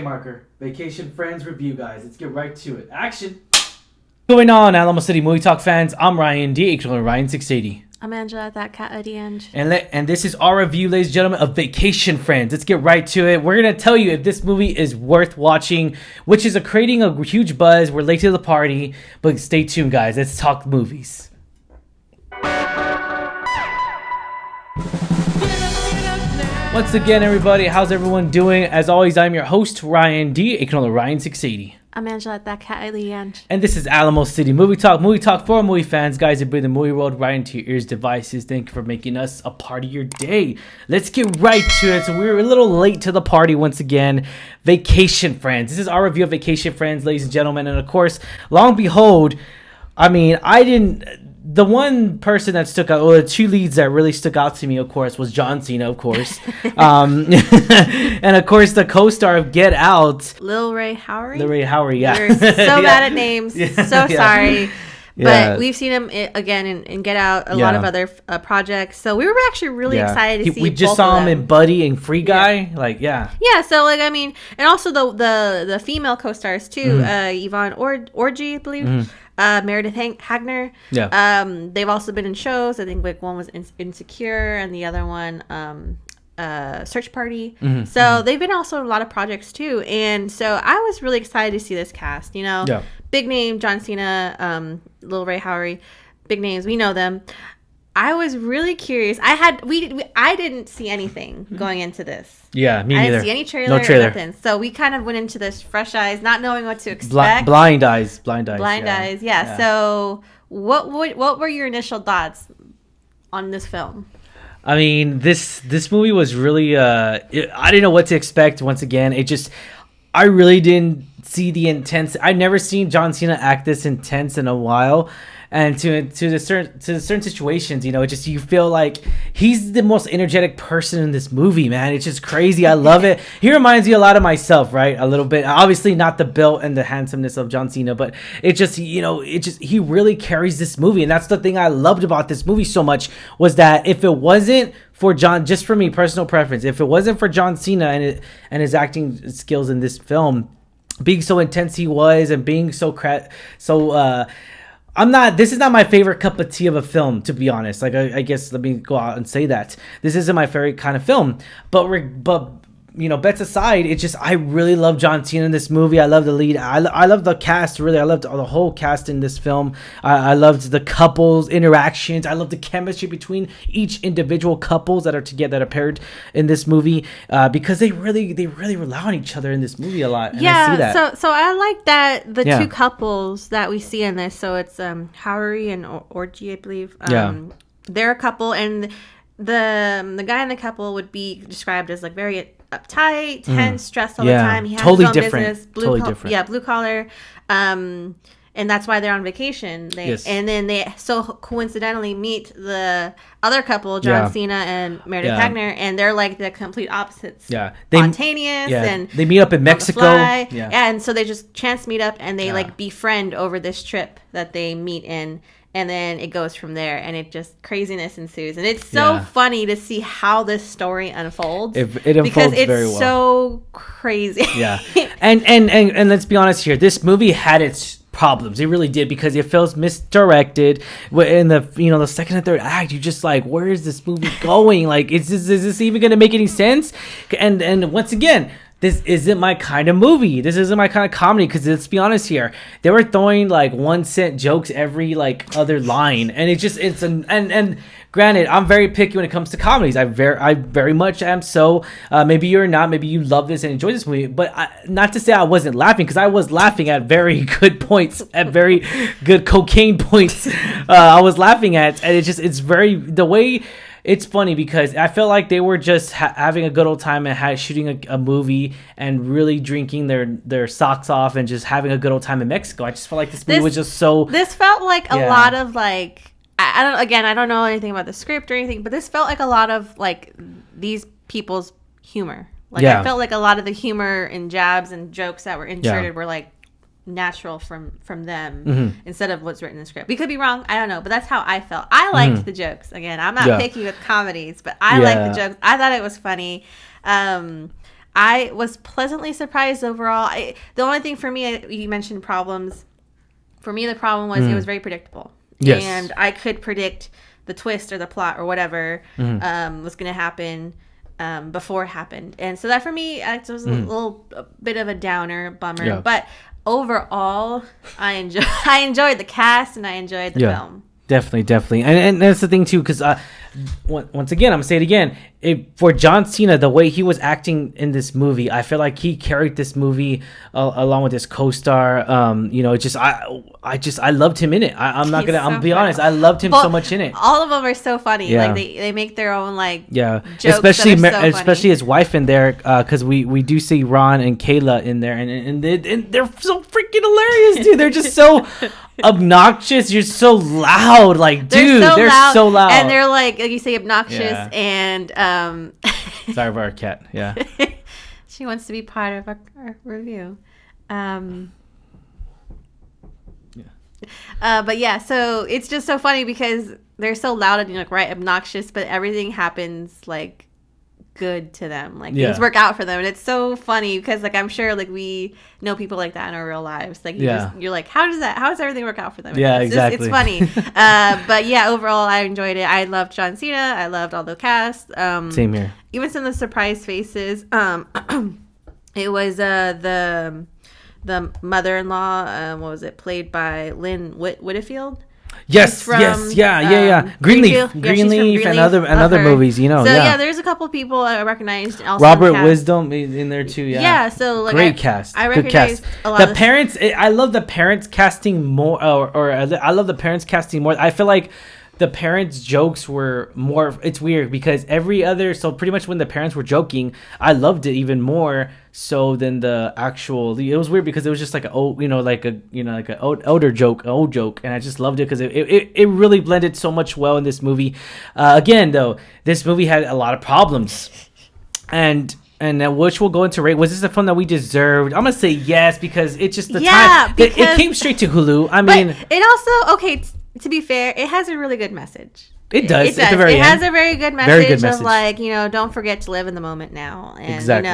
Marker, Vacation Friends review, guys. Let's get right to it. Action! What's going on, Alamo City Movie Talk fans? I'm Ryan D. Ryan 680. I'm Angela, that cat at the end. And this is our review, ladies and gentlemen, of Vacation Friends. Let's get right to it. We're going to tell you if this movie is worth watching, which is creating a huge buzz. We're late to the party, but stay tuned, guys. Let's talk movies. Once again, everybody, how's everyone doing? As always, I'm your host, Ryan D. Ryan 680. I'm Angela, that cat at the end. And this is Alamo City Movie Talk for movie fans, guys who bring the movie world right into your ears, devices. Thank you for making us a part of your day. Let's get right to it. So we're a little late to the party once again. Vacation Friends. This is our review of Vacation Friends, ladies and gentlemen. And of course, long behold, the one person that stuck out, well, the two leads that really stuck out to me, of course, was John Cena, of course. And, of course, the co-star of Get Out. Lil Ray Howery? Lil Ray Howery, yeah. We're so bad at names. So sorry. Yeah. But we've seen him, again, in Get Out, a lot of other projects. So we were actually really excited to see we just saw him in Buddy and Free Guy. Yeah, so, and also the female co-stars, too. Yvonne Orji, I believe. Meredith Hagner. Yeah. They've also been in shows. I think one was Insecure and the other one Search Party. So they've been also in a lot of projects too. And so I was really excited to see this cast. Big name John Cena, Lil Ray Howery, big names. We know them. I was really curious. I didn't see anything going into this. Yeah, me neither. I didn't see any trailer. No trailer. Or nothing. So we kind of went into this fresh eyes, not knowing what to expect. Blind eyes. Yeah. So what were your initial thoughts on this film? I mean, this movie was really I didn't know what to expect. Once again, I really didn't see the intense. I've never seen John Cena act this intense in a while. And to certain situations, you feel like he's the most energetic person in this movie, man. It's just crazy. I love it. He reminds you a lot of myself, right? A little bit. Obviously not the build and the handsomeness of John Cena, but he really carries this movie. And that's the thing I loved about this movie so much, was that if it wasn't for John, just for me, personal preference, if it wasn't for John Cena and his acting skills in this film, being so intense he was, and being this is not my favorite cup of tea of a film, to be honest. I guess let me go out and say that. This isn't my favorite kind of film. But bets aside, I really love John Cena in this movie. I love the lead. I love the cast, really. I loved the whole cast in this film. I loved the couples interactions. I love the chemistry between each individual couples that are together, that are paired in this movie, because they really rely on each other in this movie a lot. And I see that. So I like that the two couples that we see in this. So it's Howery and Orji, I believe. They're a couple, and the guy in the couple would be described as very uptight, tense, stressed all the time. He has his own business, blue collar, and that's why they're on vacation. And then they so coincidentally meet the other couple, John Cena and Meredith Hagner, and they're like the complete opposites. Yeah, spontaneous, and they meet up in Mexico. And so they just chance meet up, and they befriend over this trip that they meet in. And then it goes from there, and it just craziness ensues, and it's so funny to see how this story unfolds. It unfolds because it's very well. So crazy. Yeah, and let's be honest here. This movie had its problems. It really did, because it feels misdirected. In the second and third act, you're just like, where is this movie going? Is this even going to make any sense? And once again, this isn't my kind of movie. This isn't my kind of comedy, because let's be honest here. They were throwing 1 cent jokes every other line, and and granted, I'm very picky when it comes to comedies. I very much am. So maybe you're not. Maybe you love this and enjoy this movie. But not to say I wasn't laughing, because I was laughing at very good points, at very good cocaine points. I was laughing at, and it's very the way. It's funny because I feel like they were just having a good old time and shooting a movie and really drinking their socks off and just having a good old time in Mexico. I just felt like this movie was just so... This felt like a lot of I don't know anything about the script or anything, but this felt like a lot of these people's humor. I felt like a lot of the humor and jabs and jokes that were inserted were natural from them instead of what's written in the script. We could be wrong, I don't know, but that's how I felt. I liked the jokes. Again, I'm not picky with comedies, but I liked the jokes. I thought it was funny. I was pleasantly surprised overall. The only thing for me, you mentioned problems. For me, the problem was it was very predictable. Yes. And I could predict the twist or the plot or whatever was going to happen before it happened. And so that for me, it was a bit of a downer, bummer. Yeah. But overall, I enjoyed the cast and I enjoyed the film. Definitely. And that's the thing, too, because once again, I'm going to say it again. For John Cena, the way he was acting in this movie, I feel like he carried this movie along with his co-star. I loved him in it. I'm not going to, I'm be honest. I loved him so much in it. All of them are so funny. Yeah. Like they make their own jokes especially his wife in there, because we do see Ron and Kayla in there, and they're so freaking hilarious, dude. They're just so obnoxious. You're so loud, they're so loud, and they're like you say, obnoxious and sorry for our cat. Yeah, she wants to be part of our review. But yeah, so it's just so funny because they're so loud and obnoxious, but everything happens good to them. Things work out for them, and it's so funny because I'm sure we know people like that in our real lives. You're like, how does everything work out for them? Exactly. It's funny. But yeah, overall I enjoyed it. I loved John Cena. I loved all the cast. Same here. Even some of the surprise faces. It was the mother-in-law. What was it? Played by Lynn Whitfield. Yes. Greenleaf, and other movies, So there's a couple people I recognized. Also Robert Wisdom in there too. Yeah, so great cast. I recognize a lot. The parents, I love the parents casting more, or I love the parents casting more. I feel like the parents' jokes were more. It's weird because so pretty much when the parents were joking, I loved it even more so than the actual. It was weird because it was just an old joke, and I just loved it because it really blended so much well in this movie. Again, though, this movie had a lot of problems, and which we'll go into rate. Was this the film that we deserved? I'm gonna say yes because it's just the time. It came straight to Hulu. I mean, it also to be fair, it has a really good message. It does. It has a very good message of don't forget to live in the moment now. And, exactly.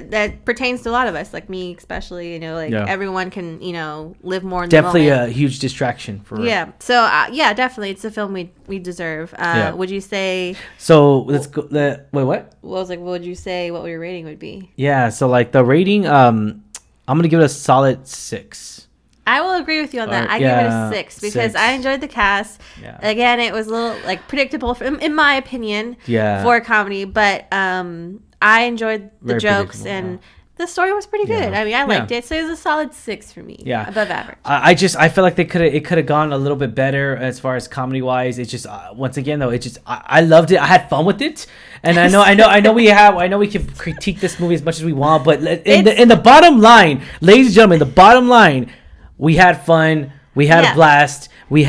That pertains to a lot of us, like me especially, everyone can, live more in definitely the moment. A huge distraction for Yeah. So, definitely. It's a film we deserve. Would you say... So, let's go... Wait, what? What would you say what your rating would be? Yeah, so, the rating, I'm going to give it a solid 6. I will agree with you on that. I give it a 6 because I enjoyed the cast. Yeah. Again, it was a little predictable in my opinion for a comedy, but I enjoyed the jokes and the story was pretty good. I mean, I liked it, so it was a solid 6 for me. Yeah, above average. I feel like it could have gone a little bit better as far as comedy wise. It's just once again though, I loved it. I had fun with it, and I know we can critique this movie as much as we want, but in the bottom line, ladies and gentlemen, the bottom line. We had fun. We had a blast. We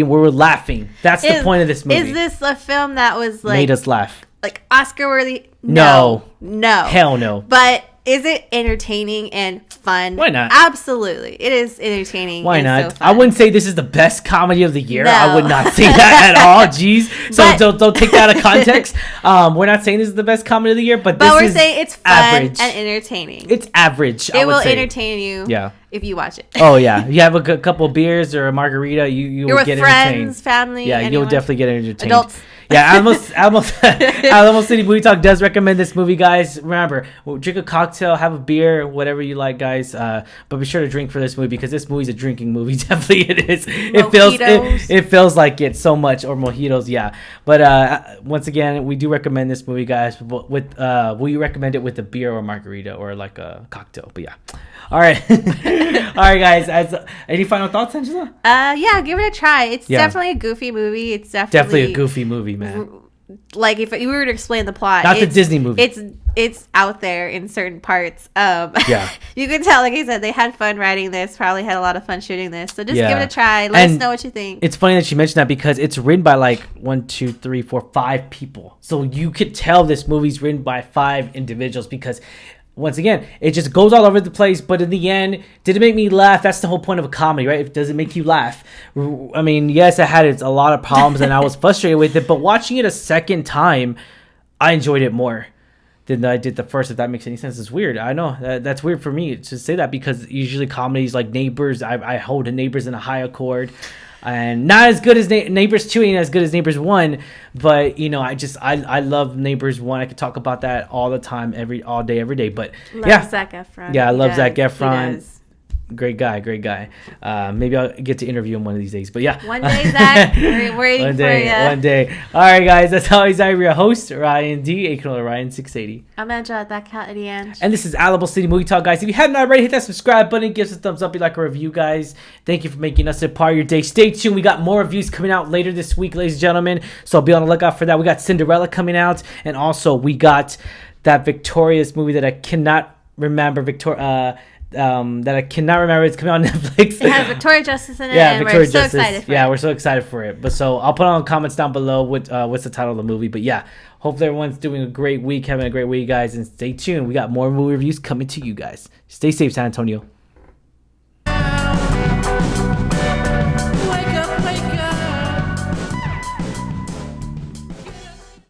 were laughing. That's the point of this movie. Is this a film that was made us laugh? Oscar worthy? No. Hell no. But is it entertaining and fun? Why not? Absolutely. It is entertaining. Why not? So fun. I wouldn't say this is the best comedy of the year. No. I would not say that at all. Jeez. So don't take that out of context. We're not saying this is the best comedy of the year, but we're saying it's fun average. And entertaining. It's average. It will entertain you. Yeah. If you watch it. Oh yeah, you have a couple beers or a margarita, you will get entertained. Friends, family. Yeah, anyone. You'll definitely get entertained. Adults. Yeah, Alamo City Movie Talk does recommend this movie, guys. Remember, drink a cocktail, have a beer, whatever you like, guys. But be sure to drink for this movie because this movie's a drinking movie. Definitely, it is. It feels like it so much, or mojitos, yeah. But once again, we do recommend this movie, guys. We recommend it with a beer or margarita or a cocktail. But yeah. All right, guys. Any final thoughts, Angela? Yeah, give it a try. It's definitely a goofy movie. It's definitely a goofy movie, man. If you were to explain the plot, not the Disney movie. It's out there in certain parts. You can tell, like I said, they had fun writing this. Probably had a lot of fun shooting this. So just give it a try. Let us know what you think. It's funny that you mentioned that because it's written by 1, 2, 3, 4, 5 people. So you could tell this movie's written by 5 individuals because. Once again, it just goes all over the place, but in the end, did it make me laugh? That's the whole point of a comedy, right? Does it make you laugh? I mean, yes, it had a lot of problems, and I was frustrated with it, but watching it a second time, I enjoyed it more. than I did the first. If that makes any sense, it's weird. I know that's weird for me to say that, because usually comedies like Neighbors, I hold Neighbors in a high accord. And not as good as Neighbors 2 ain't as good as Neighbors 1, but you know, I love Neighbors 1. I could talk about that all the time, all day, every day. But love Zac Efron. Yeah, I love Zac Efron. Great guy. Maybe I'll get to interview him one of these days. But yeah, one day, Zach, we're waiting one day, for you. One day. All right, guys. That's always I'm your host, Ryan D. aka Ryan 680. I'm Angela, that cat at the end. And this is Alamo City Movie Talk, guys. If you haven't already, hit that subscribe button, give us a thumbs up, you like a review, guys. Thank you for making us a part of your day. Stay tuned. We got more reviews coming out later this week, ladies and gentlemen. So be on the lookout for that. We got Cinderella coming out, and also we got that Victorious movie that I cannot remember. That I cannot remember. It's coming on Netflix. It has Victoria Justice in it, and we're so excited for it. Yeah, we're so excited for it. But so I'll put on comments down below what's the title of the movie. But yeah, hopefully everyone's doing a great week, having a great week, guys. And stay tuned. We got more movie reviews coming to you guys. Stay safe, San Antonio.